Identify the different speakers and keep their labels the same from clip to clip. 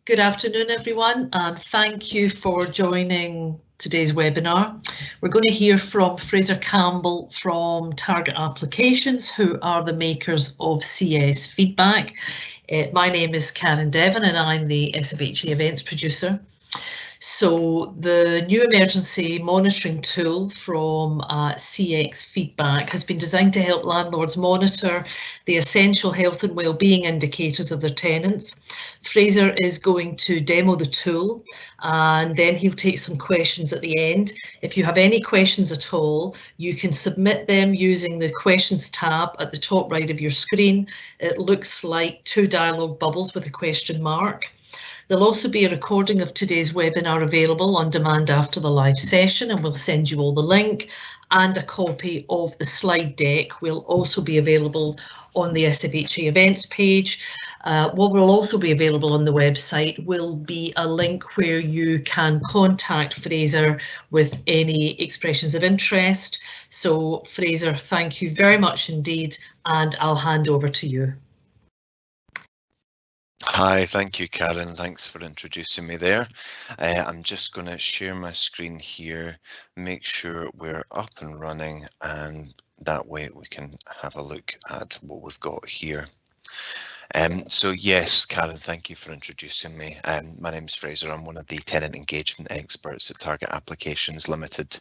Speaker 1: Good afternoon, everyone, and thank you for joining today's webinar. We're going to hear from Fraser Campbell from Target Applications, who are the makers of CS Feedback. My name is Karen Devon and I'm the SFHA events producer. So the new emergency monitoring tool from CX Feedback has been designed to help landlords monitor the essential health and wellbeing indicators of their tenants. Fraser is going to demo the tool and then he'll take some questions at the end. If you have any questions at all, you can submit them using the questions tab at the top right of your screen. It looks like two dialog bubbles with a question mark. There'll also be a recording of today's webinar available on demand after the live session, and we'll send you all the link, and a copy of the slide deck will also be available on the SFHA events page. What will also be available on the website will be a link where you can contact Fraser with any expressions of interest. So Fraser, thank you very much indeed, and I'll hand over to you.
Speaker 2: Hi, thank you, Karen. Thanks for introducing me there. I'm just going to share my screen here, make sure we're up and running, and that way we can have a look at what we've got here. So yes, Karen, thank you for introducing me. My name is Fraser. I'm one of the tenant engagement experts at Target Applications Limited.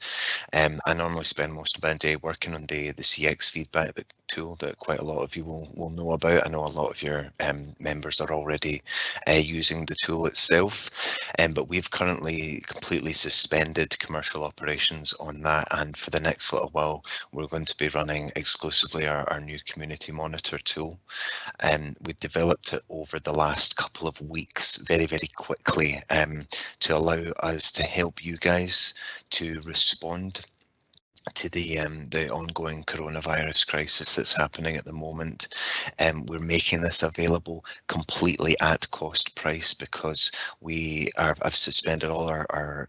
Speaker 2: I normally spend most of my day working on the CX Feedback tool that quite a lot of you will know about. I know a lot of your members are already using the tool itself, but we've currently completely suspended commercial operations on that, and for the next little while we're going to be running exclusively our new community monitor tool. We developed it over the last couple of weeks very quickly to allow us to help you guys to respond to the ongoing coronavirus crisis that's happening at the moment. We're making this available completely at cost price because I've suspended all our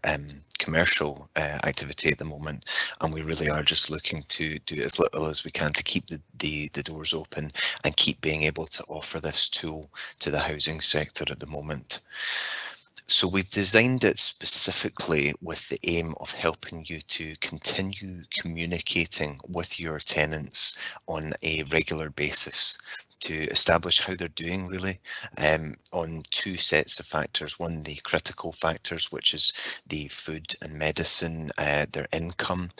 Speaker 2: commercial activity at the moment, and we really are just looking to do as little as we can to keep the doors open and keep being able to offer this tool to the housing sector at the moment. So we've designed it specifically with the aim of helping you to continue communicating with your tenants on a regular basis, to establish how they're doing really on two sets of factors. One, the critical factors, which is the food and medicine, their income,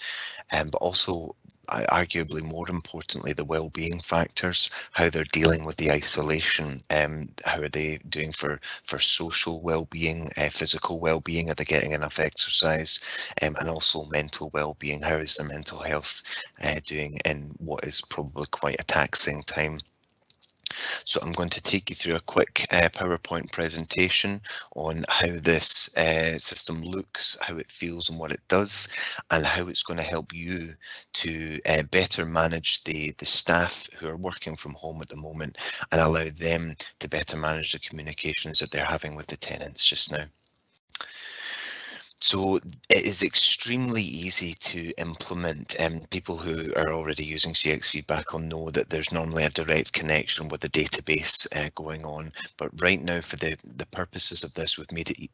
Speaker 2: but also arguably more importantly, the well-being factors, how they're dealing with the isolation, how are they doing for social well-being, physical well-being, are they getting enough exercise, and also mental well-being, how is their mental health doing in what is probably quite a taxing time. So I'm going to take you through a quick PowerPoint presentation on how this system looks, how it feels and what it does, and how it's going to help you to better manage the staff who are working from home at the moment and allow them to better manage the communications that they're having with the tenants just now. So it is extremely easy to implement. People who are already using CX Feedback will know that there's normally a direct connection with the database going on. But right now, for the purposes of this, we've made it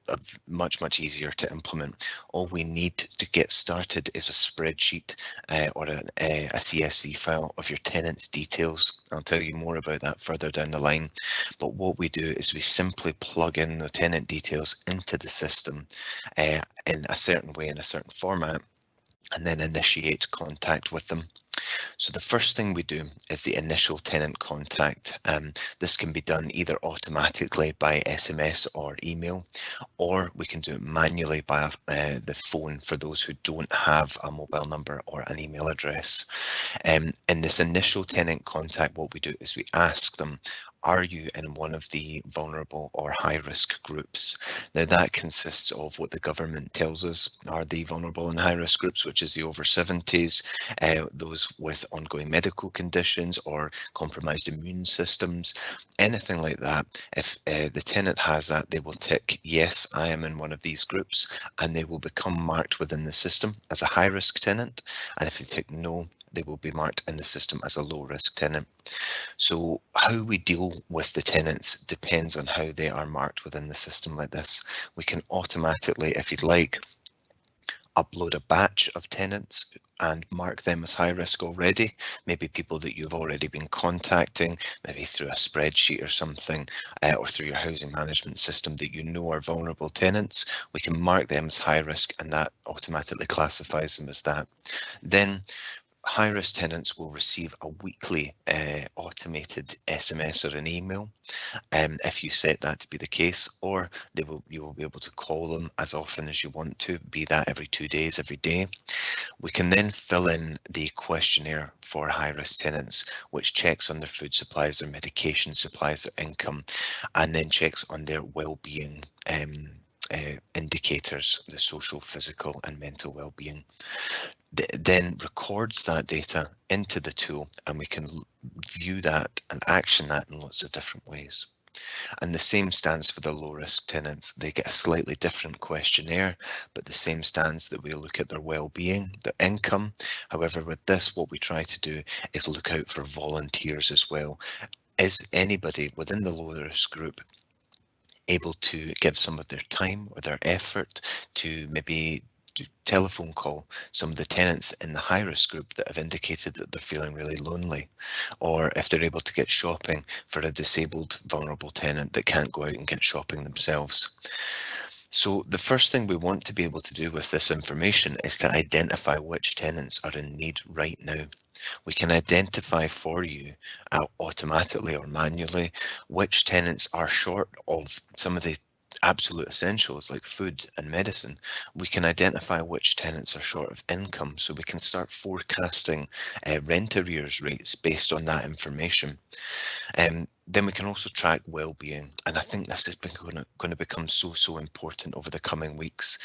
Speaker 2: much easier to implement. All we need to get started is a spreadsheet or a CSV file of your tenant's details. I'll tell you more about that further down the line. But what we do is we simply plug in the tenant details into the system in a certain way, in a certain format, and then initiate contact with them. So the first thing we do is the initial tenant contact. This can be done either automatically by SMS or email, or we can do it manually by the phone for those who don't have a mobile number or an email address. In this initial tenant contact, what we do is we ask them, are you in one of the vulnerable or high-risk groups? Now that consists of what the government tells us are the vulnerable and high-risk groups, which is the over 70s, those with ongoing medical conditions or compromised immune systems, anything like that. If the tenant has that, they will tick, yes, I am in one of these groups, and they will become marked within the system as a high-risk tenant. And if they tick no, they will be marked in the system as a low risk tenant. So how we deal with the tenants depends on how they are marked within the system like this. We can automatically, if you'd like, upload a batch of tenants and mark them as high risk already, maybe people that you've already been contacting, maybe through a spreadsheet or something, or through your housing management system that you know are vulnerable tenants. We can mark them as high risk and that automatically classifies them as that. Then high-risk tenants will receive a weekly automated SMS or an email if you set that to be the case, or you will be able to call them as often as you want to, be that every 2 days, every day. We can then fill in the questionnaire for high-risk tenants, which checks on their food supplies, their medication supplies, their income, and then checks on their well-being indicators, the social, physical and mental well-being. Then records that data into the tool, and we can view that and action that in lots of different ways. And the same stands for the low risk tenants. They get a slightly different questionnaire, but the same stands that we look at their well-being, their income. However, with this, what we try to do is look out for volunteers as well. Is anybody within the low risk group able to give some of their time or their effort to maybe telephone call some of the tenants in the high risk group that have indicated that they're feeling really lonely, or if they're able to get shopping for a disabled vulnerable tenant that can't go out and get shopping themselves. So the first thing we want to be able to do with this information is to identify which tenants are in need right now. We can identify for you automatically or manually which tenants are short of some of the absolute essentials like food and medicine. We can identify which tenants are short of income, so we can start forecasting rent arrears rates based on that information. Then we can also track well-being, and I think this is going to become so important over the coming weeks.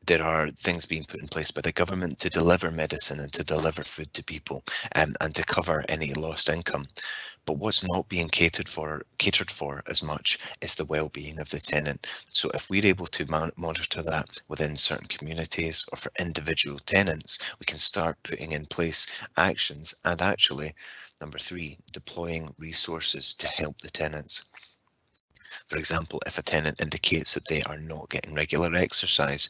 Speaker 2: There are things being put in place by the government to deliver medicine and to deliver food to people, and to cover any lost income. But what's not being catered for as much is the well-being of the tenant. So if we're able to monitor that within certain communities or for individual tenants, we can start putting in place actions and actually, number 3, deploying resources to help the tenants. For example, if a tenant indicates that they are not getting regular exercise,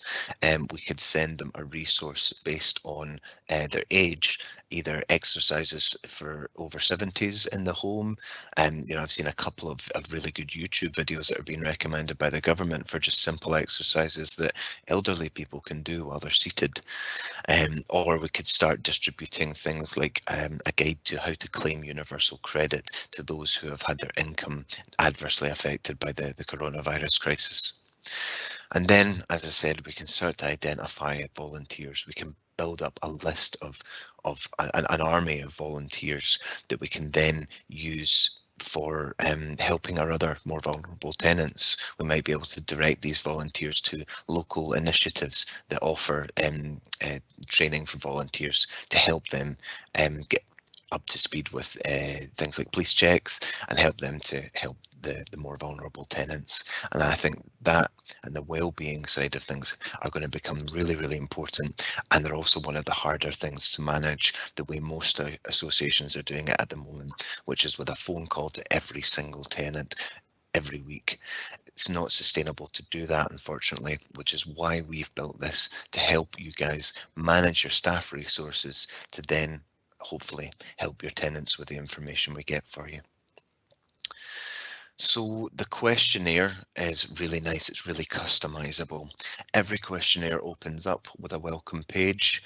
Speaker 2: we could send them a resource based on their age, either exercises for over 70s in the home. I've seen a couple of really good YouTube videos that are being recommended by the government for just simple exercises that elderly people can do while they're seated. Or we could start distributing things like a guide to how to claim universal credit to those who have had their income adversely affected by the coronavirus crisis. And then, as I said, we can start to identify volunteers. We can build up a list of an army of volunteers that we can then use for helping our other more vulnerable tenants. We might be able to direct these volunteers to local initiatives that offer training for volunteers to help them get up to speed with things like police checks and help them to help the more vulnerable tenants. And I think that and the well-being side of things are going to become really important, and they're also one of the harder things to manage the way most associations are doing it at the moment, which is with a phone call to every single tenant every week. It's not sustainable to do that, unfortunately, which is why we've built this to help you guys manage your staff resources to then hopefully help your tenants with the information we get for you. So the questionnaire is really nice. It's really customizable. Every questionnaire opens up with a welcome page.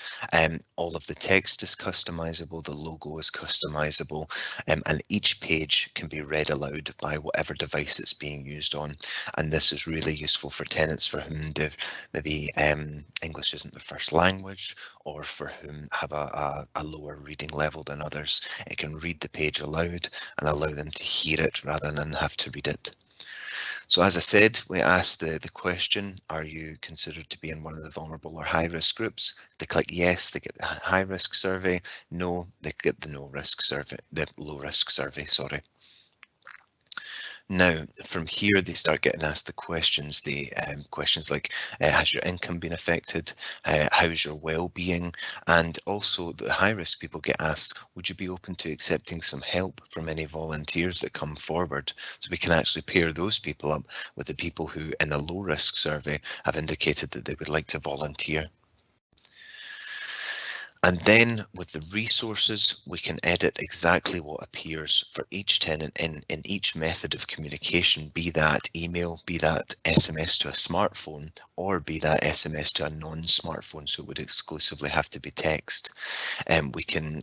Speaker 2: All of the text is customizable. The logo is customizable, and each page can be read aloud by whatever device it's being used on. And this is really useful for tenants for whom maybe English isn't the first language, or for whom have a lower reading level than others. It can read the page aloud and allow them to hear it rather than have to read it. So as I said, we asked the question, are you considered to be in one of the vulnerable or high risk groups? They click yes, they get the high risk survey. No, they get the no risk survey, the low risk survey, sorry. Now, from here, they start getting asked the questions. The questions like, has your income been affected? How's your well-being? And also the high-risk people get asked, would you be open to accepting some help from any volunteers that come forward? So we can actually pair those people up with the people who in a low-risk survey have indicated that they would like to volunteer. And then with the resources, we can edit exactly what appears for each tenant in each method of communication, be that email, be that SMS to a smartphone, or be that SMS to a non-smartphone, so it would exclusively have to be text. We can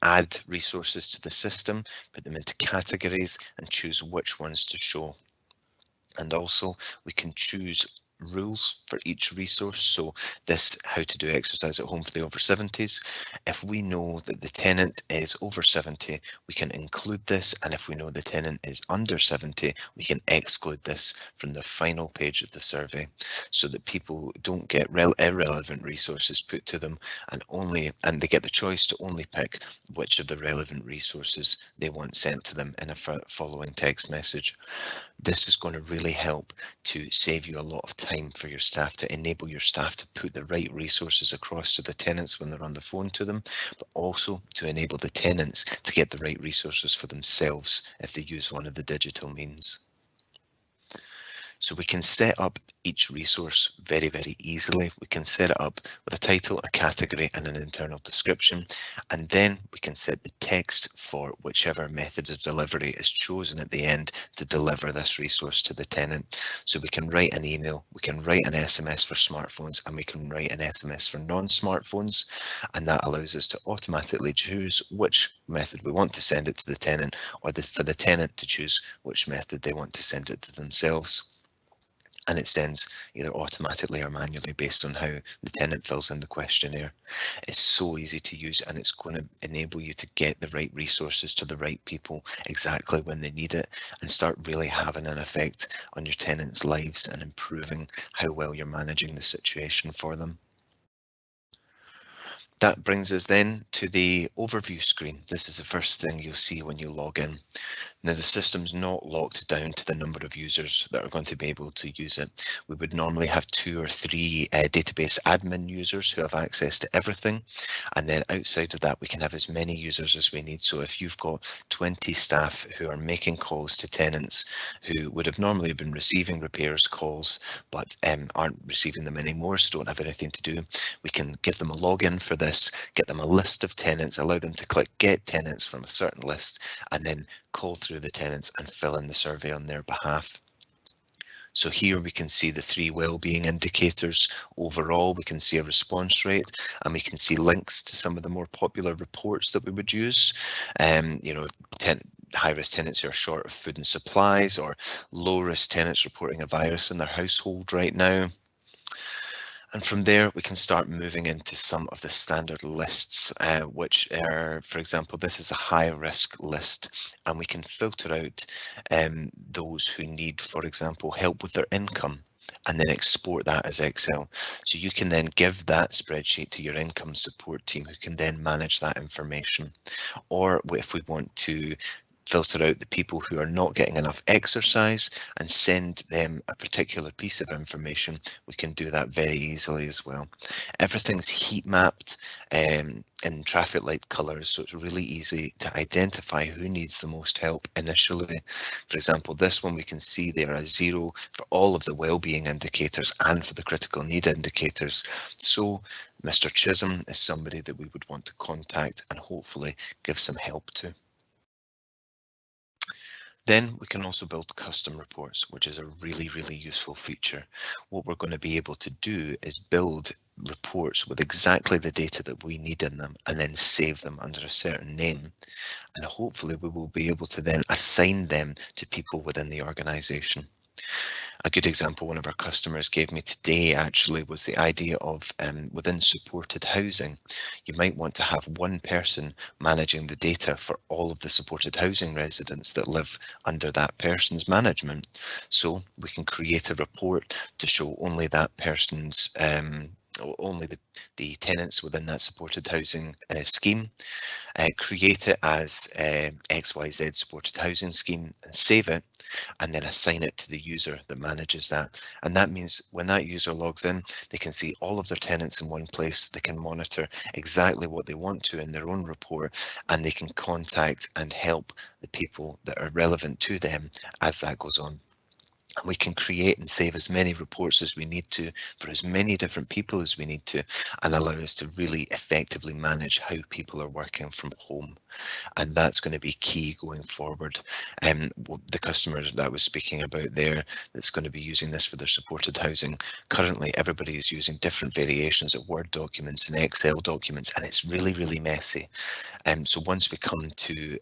Speaker 2: add resources to the system, put them into categories, and choose which ones to show. And also we can choose rules for each resource. So this how to do exercise at home for the over 70s. If we know that the tenant is over 70, we can include this, and if we know the tenant is under 70, we can exclude this from the final page of the survey, so that people don't get irrelevant resources put to them, and they get the choice to only pick which of the relevant resources they want sent to them in a following text message. This is going to really help to save you a lot of time for your staff, to enable your staff to put the right resources across to the tenants when they're on the phone to them, but also to enable the tenants to get the right resources for themselves if they use one of the digital means. So we can set up each resource very, very easily. We can set it up with a title, a category, and an internal description. And then we can set the text for whichever method of delivery is chosen at the end to deliver this resource to the tenant. So we can write an email, we can write an SMS for smartphones, and we can write an SMS for non-smartphones. And that allows us to automatically choose which method we want to send it to the tenant, or for the tenant to choose which method they want to send it to themselves. And it sends either automatically or manually based on how the tenant fills in the questionnaire. It's so easy to use, and it's going to enable you to get the right resources to the right people exactly when they need it, and start really having an effect on your tenants' lives and improving how well you're managing the situation for them. That brings us then to the overview screen. This is the first thing you'll see when you log in. Now, the system's not locked down to the number of users that are going to be able to use it. We would normally have 2 or 3 database admin users who have access to everything. And then outside of that, we can have as many users as we need. So if you've got 20 staff who are making calls to tenants who would have normally been receiving repairs calls, but aren't receiving them anymore, so don't have anything to do, we can give them a login for this, get them a list of tenants, allow them to click get tenants from a certain list, and then call through the tenants and fill in the survey on their behalf. So here we can see the 3 well-being indicators overall. We can see a response rate, and we can see links to some of the more popular reports that we would use. High-risk tenants who are short of food and supplies, or low-risk tenants reporting a virus in their household right now. And from there, we can start moving into some of the standard lists, which are, for example, this is a high risk list, and we can filter out those who need, for example, help with their income, and then export that as Excel. So you can then give that spreadsheet to your income support team, who can then manage that information. Or if we want to filter out the people who are not getting enough exercise and send them a particular piece of information, we can do that very easily as well. Everything's heat mapped in traffic light colours, so it's really easy to identify who needs the most help initially. For example, this one, we can see there are 0 for all of the well-being indicators and for the critical need indicators. So Mr. Chisholm is somebody that we would want to contact and hopefully give some help to. Then we can also build custom reports, which is a really, really useful feature. What we're going to be able to do is build reports with exactly the data that we need in them, and then save them under a certain name. And hopefully we will be able to then assign them to people within the organisation. A good example one of our customers gave me today actually was the idea of within supported housing, you might want to have one person managing the data for all of the supported housing residents that live under that person's management. So we can create a report to show only that person's only the tenants within that supported housing scheme. Create it as XYZ supported housing scheme and save it, and then assign it to the user that manages that. And that means when that user logs in, they can see all of their tenants in one place. They can monitor exactly what they want to in their own report, and they can contact and help the people that are relevant to them as that goes on. And we can create and save as many reports as we need to for as many different people as we need to, and allow us to really effectively manage how people are working from home. And that's going to be key going forward. The customer that I was speaking about there that's going to be using this for their supported housing, currently everybody is using different variations of Word documents and Excel documents, and it's really, really messy. So once we come to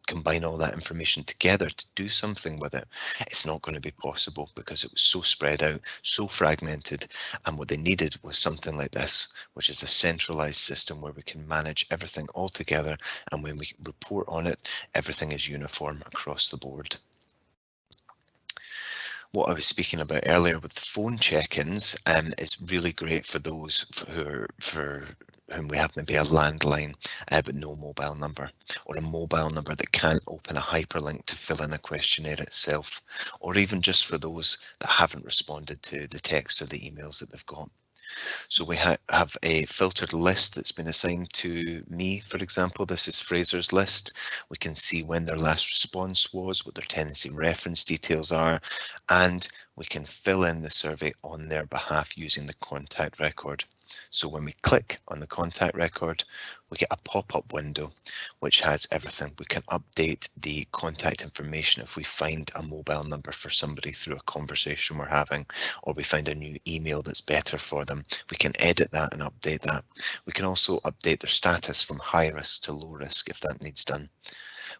Speaker 2: combine all that information together to do something with it, it's not going to be possible because it was so spread out, so fragmented. And what they needed was something like this, which is a centralized system where we can manage everything all together. And when we report on it, everything is uniform across the board. What I was speaking about earlier with the phone check-ins is really great for those for whom we have maybe a landline but no mobile number, or a mobile number that can't open a hyperlink to fill in a questionnaire itself, or even just for those that haven't responded to the text or the emails that they've got. So we have a filtered list that's been assigned to me, for example. This is Fraser's list. We can see when their last response was, what their tenancy reference details are, and we can fill in the survey on their behalf using the contact record. So when we click on the contact record, we get a pop-up window which has everything. We can update the contact information if we find a mobile number for somebody through a conversation we're having, or we find a new email that's better for them. We can edit that and update that. We can also update their status from high risk to low risk if that needs done.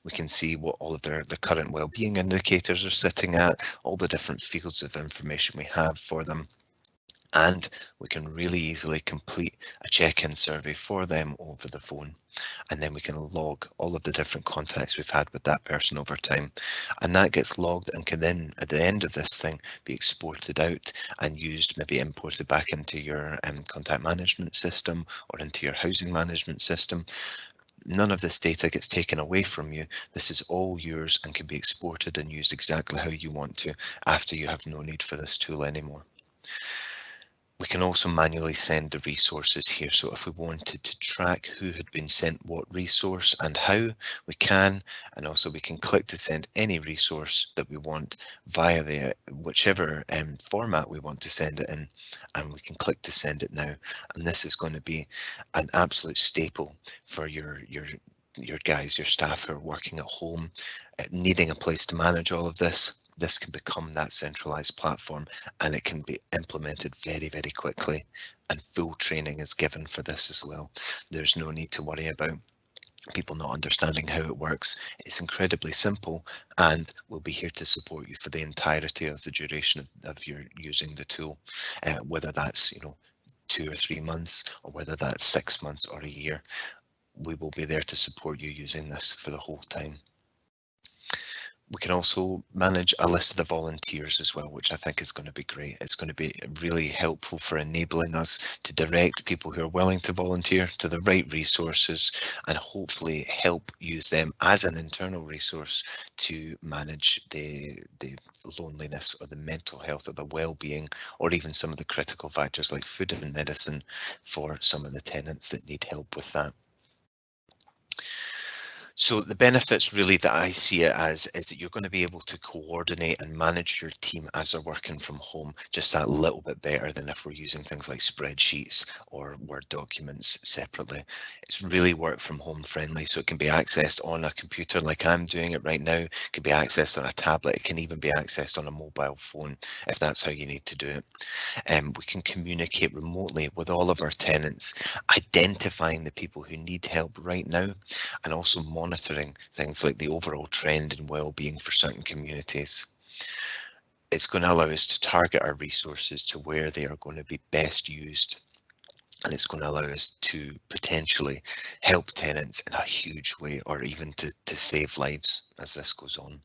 Speaker 2: We can see what all of their current well-being indicators are sitting at, all the different fields of information we have for them. And we can really easily complete a check-in survey for them over the phone. And then we can log all of the different contacts we've had with that person over time. And that gets logged and can then, at the end of this thing, be exported out and used, maybe imported back into your contact management system or into your housing management system. None of this data gets taken away from you. This is all yours and can be exported and used exactly how you want to after you have no need for this tool anymore. We can also manually send the resources here. So if we wanted to track who had been sent what resource and how, we can. And also we can click to send any resource that we want via the whichever format we want to send it in. And we can click to send it now. And this is going to be an absolute staple for your guys, your staff who are working at home, needing a place to manage all of this. This can become that centralized platform, and it can be implemented very, very quickly, and full training is given for this as well. There's no need to worry about people not understanding how it works. It's incredibly simple, and we'll be here to support you for the entirety of the duration of your using the tool, whether that's 2 or 3 months, or whether that's 6 months or a year. We will be there to support you using this for the whole time. We can also manage a list of the volunteers as well, which I think is going to be great. It's going to be really helpful for enabling us to direct people who are willing to volunteer to the right resources, and hopefully help use them as an internal resource to manage the loneliness or the mental health or the well-being, or even some of the critical factors like food and medicine for some of the tenants that need help with that. So the benefits really that I see it as is that you're going to be able to coordinate and manage your team as they're working from home just that little bit better than if we're using things like spreadsheets or Word documents separately. It's really work from home friendly, so it can be accessed on a computer like I'm doing it right now. It can be accessed on a tablet. It can even be accessed on a mobile phone if that's how you need to do it. We can communicate remotely with all of our tenants, identifying the people who need help right now, and also monitoring things like the overall trend in well-being for certain communities. It's going to allow us to target our resources to where they are going to be best used, and it's going to allow us to potentially help tenants in a huge way, or even to save lives as this goes on.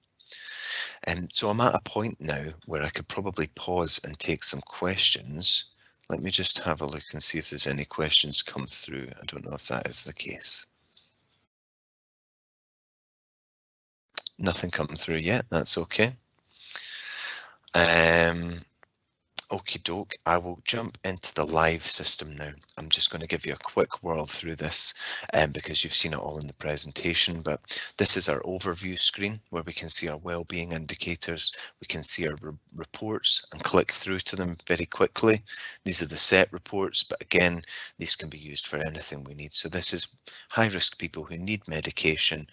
Speaker 2: And so I'm at a point now where I could probably pause and take some questions. Let me just have a look and see if there's any questions come through. I don't know if that is the case. Nothing coming through yet, that's okay. Okie doke, I will jump into the live system now. I'm just going to give you a quick whirl through this because you've seen it all in the presentation, but this is our overview screen where we can see our wellbeing indicators, we can see our reports and click through to them very quickly. These are the set reports, but again, these can be used for anything we need. So this is high-risk people who need medication.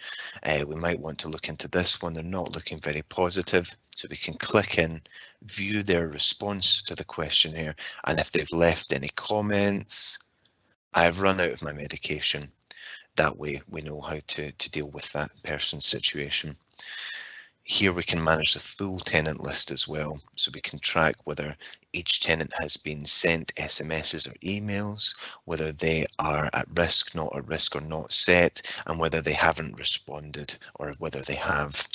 Speaker 2: We might want to look into this one. They're not looking very positive. So we can click in, view their response to the questionnaire, and if they've left any comments, I've run out of my medication. That way we know how to deal with that person's situation. Here we can manage the full tenant list as well, so we can track whether each tenant has been sent SMSs or emails, whether they are at risk, not at risk, or not set, and whether they haven't responded or whether they have.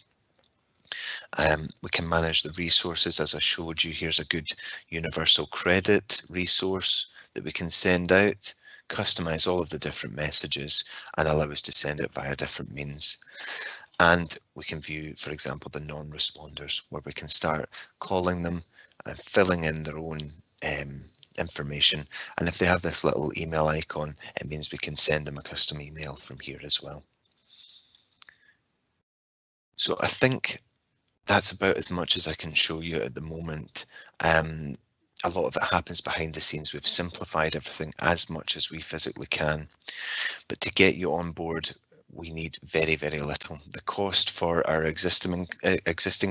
Speaker 2: We can manage the resources as I showed you. Here's a good universal credit resource that we can send out, customize all of the different messages and allow us to send it via different means. And we can view, for example, the non-responders, where we can start calling them and filling in their own information. And if they have this little email icon, it means we can send them a custom email from here as well. So I think that's about as much as I can show you at the moment. A lot of it happens behind the scenes. We've simplified everything as much as we physically can. But to get you on board, we need very, very little. The cost for our existing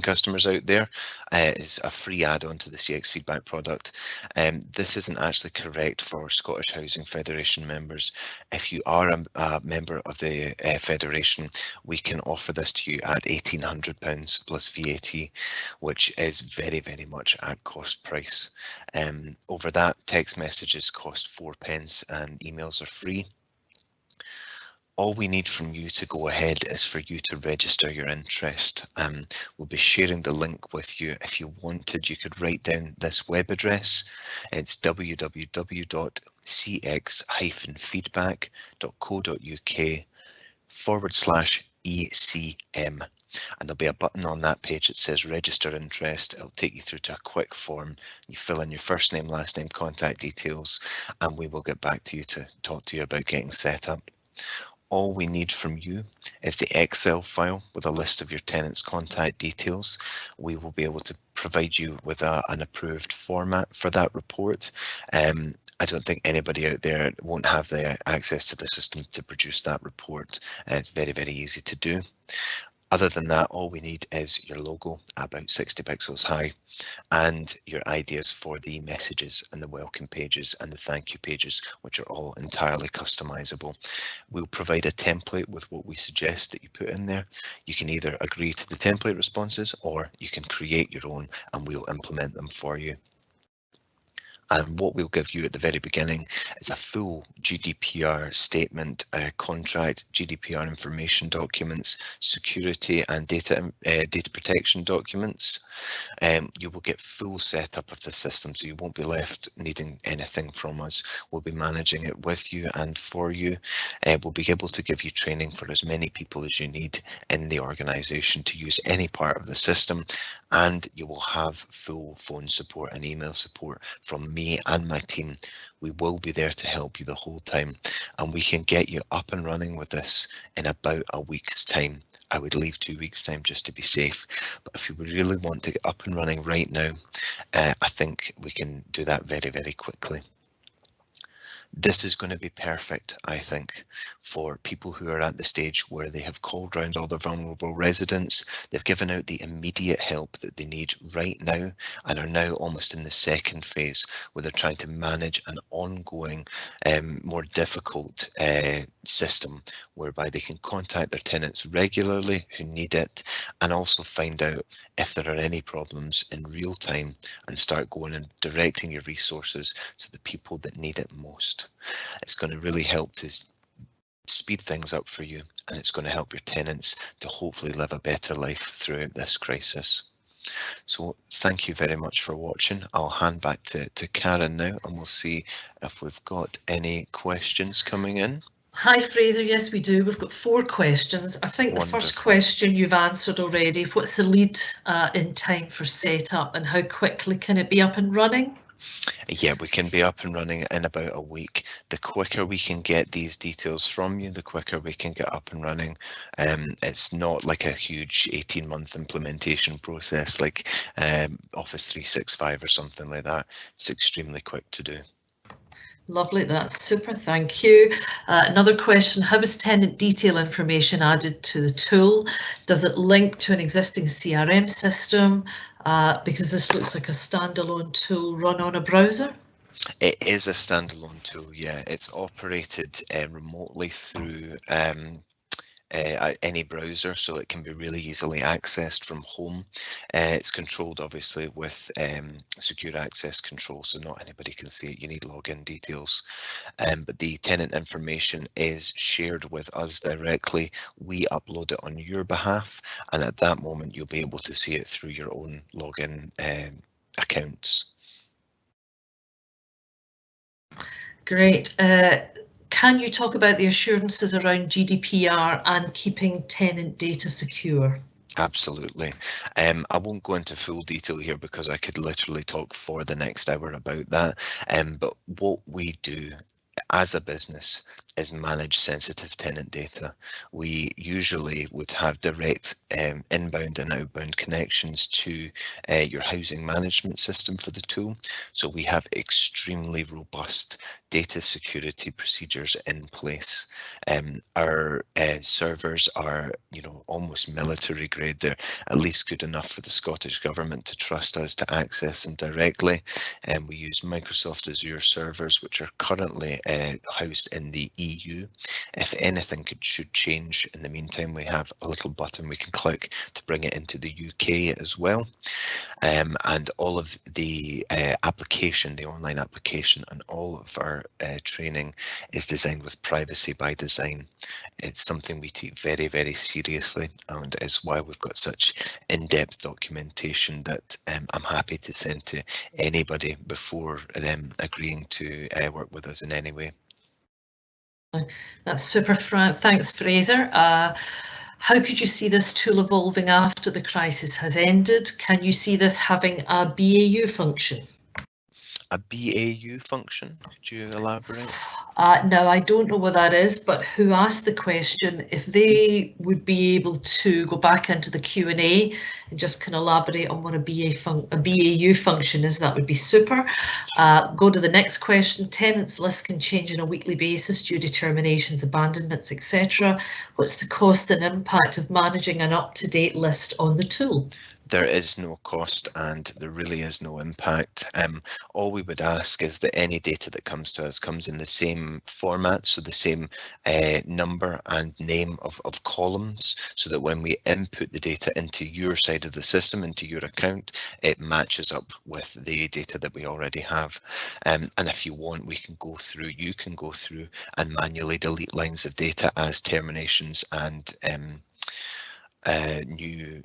Speaker 2: customers out there is a free add-on to the CX Feedback product. This isn't actually correct for Scottish Housing Federation members. If you are a member of the Federation, we can offer this to you at £1,800 plus VAT, which is very, very much at cost price. Over that, text messages cost 4p and emails are free. All we need from you to go ahead is for you to register your interest. We'll be sharing the link with you. If you wanted, you could write down this web address. It's www.cxfeedback.co.uk/ECM. And there'll be a button on that page that says register interest. It'll take you through to a quick form. You fill in your first name, last name, contact details, and we will get back to you to talk to you about getting set up. All we need from you is the Excel file with a list of your tenants' contact details. We will be able to provide you with an approved format for that report. I don't think anybody out there won't have the access to the system to produce that report. It's very, very easy to do. Other than that, all we need is your logo, about 60 pixels high, and your ideas for the messages and the welcome pages and the thank you pages, which are all entirely customizable. We'll provide a template with what we suggest that you put in there. You can either agree to the template responses or you can create your own and we'll implement them for you. And what we'll give you at the very beginning is a full GDPR statement, contract, GDPR information documents, security and data protection documents. You will get full setup of the system, so you won't be left needing anything from us. We'll be managing it with you and for you. We'll be able to give you training for as many people as you need in the organisation to use any part of the system, and you will have full phone support and email support from me and my team. We will be there to help you the whole time, and we can get you up and running with this in about a week's time. I would leave 2 weeks time just to be safe, but if you really want to get up and running right now, I think we can do that very, very quickly. This is going to be perfect, I think, for people who are at the stage where they have called round all the vulnerable residents, they've given out the immediate help that they need right now, and are now almost in the second phase where they're trying to manage an ongoing, more difficult system whereby they can contact their tenants regularly who need it, and also find out if there are any problems in real time and start going and directing your resources to the people that need it most. It's going to really help to speed things up for you, and it's going to help your tenants to hopefully live a better life throughout this crisis. So thank you very much for watching. I'll hand back to Karen now, and we'll see if we've got any questions coming in.
Speaker 1: Hi Fraser, yes we do. We've got 4 questions. I think
Speaker 2: Wonderful.
Speaker 1: The first question you've answered already. What's the lead in time for setup and how quickly can it be up and running?
Speaker 2: Yeah, we can be up and running in about a week. The quicker we can get these details from you, the quicker we can get up and running. It's not like a huge 18-month implementation process like Office 365 or something like that. It's extremely quick to do.
Speaker 1: Lovely, that's super, thank you. Another question, how is tenant detail information added to the tool? Does it link to an existing CRM system? Because this looks like a standalone tool run on a browser.
Speaker 2: It is a standalone tool, yeah. It's operated remotely through any browser, so it can be really easily accessed from home. It's controlled obviously with secure access control, so not anybody can see it. You need login details, but the tenant information is shared with us directly. We upload it on your behalf, and at that moment you'll be able to see it through your own login accounts.
Speaker 1: Great. Can you talk about the assurances around GDPR and keeping tenant data secure?
Speaker 2: Absolutely. I won't go into full detail here because I could literally talk for the next hour about that. But what we do as a business is manage sensitive tenant data. We usually would have direct inbound and outbound connections to your housing management system for the tool. So we have extremely robust data security procedures in place. Our servers are, almost military grade. They're at least good enough for the Scottish Government to trust us to access them directly. And we use Microsoft Azure servers, which are currently housed in the EU. If anything should change in the meantime, we have a little button we can click to bring it into the UK as well. And all of the application, the online application, and all of our training is designed with privacy by design. It's something we take very, very seriously, and it's why we've got such in-depth documentation that I'm happy to send to anybody before them agreeing to work with us in any way.
Speaker 1: That's super, thanks Fraser. How could you see this tool evolving after the crisis has ended? Can you see this having a BAU function?
Speaker 2: A BAU function? Could you elaborate?
Speaker 1: No, I don't know what that is, but who asked the question, if they would be able to go back into the Q&A and just can elaborate on what a BAU function is, that would be super. Go to the next question. Tenants list can change on a weekly basis due to terminations, abandonments, etc. What's the cost and impact of managing an up-to-date list on the tool?
Speaker 2: There is no cost and there really is no impact. All we would ask is that any data that comes to us comes in the same format, so the same number and name of columns, so that when we input the data into your side of the system, into your account, it matches up with the data that we already have. And if you want, you can go through and manually delete lines of data as terminations and new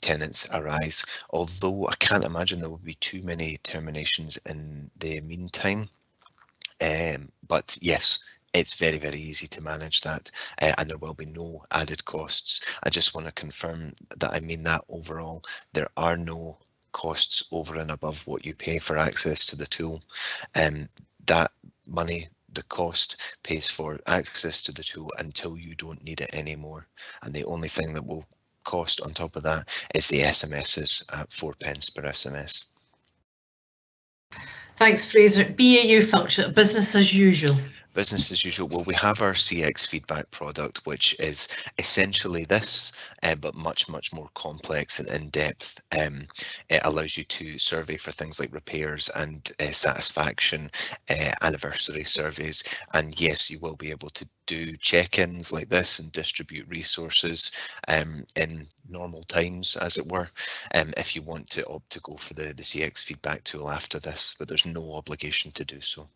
Speaker 2: tenants arise, although I can't imagine there will be too many terminations in the meantime. But yes, it's very, very easy to manage that, and there will be no added costs. I just want to confirm that I mean that overall. There are no costs over and above what you pay for access to the tool. That money, the cost, pays for access to the tool until you don't need it anymore. And the only thing that will cost on top of that is the SMSs at 4p per SMS.
Speaker 1: Thanks, Fraser. BAU function, business as usual. Business
Speaker 2: as usual. Well, we have our CX feedback product, which is essentially this, but much, much more complex and in-depth. It allows you to survey for things like repairs and satisfaction, anniversary surveys. And yes, you will be able to do check-ins like this and distribute resources in normal times, as it were, if you want to opt to go for the CX feedback tool after this, but there's no obligation to do so.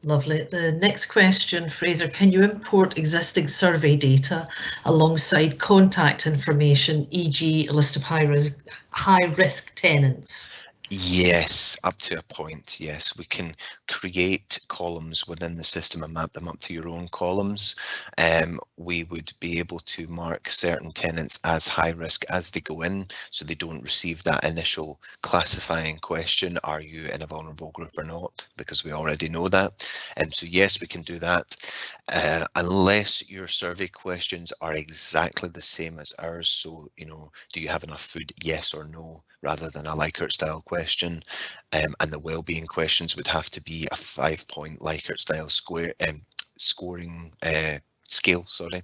Speaker 1: Lovely. The next question, Fraser, can you import existing survey data alongside contact information, e.g. a list of high-risk tenants?
Speaker 2: Yes, up to a point, yes. We can create columns within the system and map them up to your own columns. We would be able to mark certain tenants as high risk as they go in, so they don't receive that initial classifying question, are you in a vulnerable group or not, because we already know that. So yes, we can do that. Unless your survey questions are exactly the same as ours, so, you know, do you have enough food, yes or no, rather than a Likert style question. And the well-being questions would have to be a 5-point Likert style scoring scale, sorry.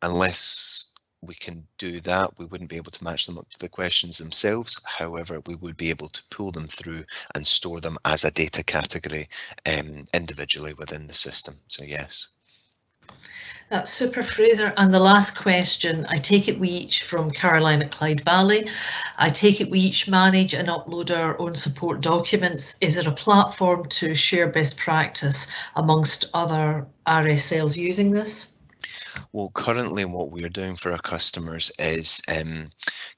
Speaker 2: Unless we can do that, we wouldn't be able to match them up to the questions themselves. However, we would be able to pull them through and store them as a data category individually within the system. So yes.
Speaker 1: That's super, Fraser. And the last question, I take it we each, from Caroline at Clyde Valley, I take it we each manage and upload our own support documents. Is it a platform to share best practice amongst other RSLs using this?
Speaker 2: Well, currently what we're doing for our customers is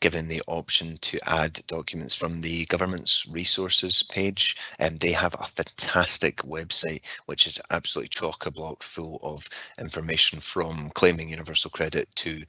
Speaker 2: giving the option to add documents from the government's resources page, and they have a fantastic website which is absolutely chock-a-block full of information, from claiming universal credit to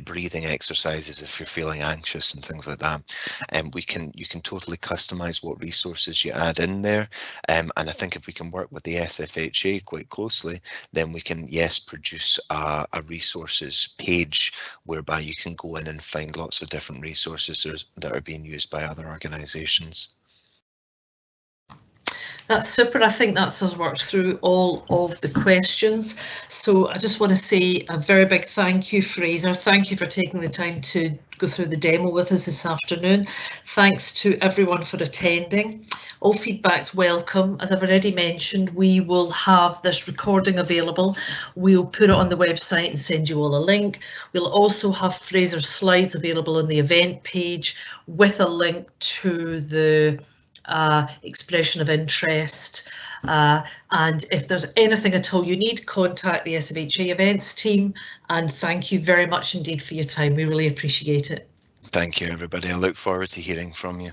Speaker 2: breathing exercises if you're feeling anxious and things like that. And you can totally customize what resources you add in there, and I think if we can work with the SFHA quite closely, then we can, yes, produce a resources page whereby you can go in and find lots of different resources that are being used by other organisations.
Speaker 1: That's super. I think that's us worked through all of the questions. So I just want to say a very big thank you, Fraser. Thank you for taking the time to go through the demo with us this afternoon. Thanks to everyone for attending. All feedback's welcome. As I've already mentioned, we will have this recording available. We'll put it on the website and send you all a link. We'll also have Fraser's slides available on the event page with a link to the expression of interest, and if there's anything at all you need, contact the SFHA events team. And thank you very much indeed for your time. We really appreciate it.
Speaker 2: Thank you, everybody. I look forward to hearing from you.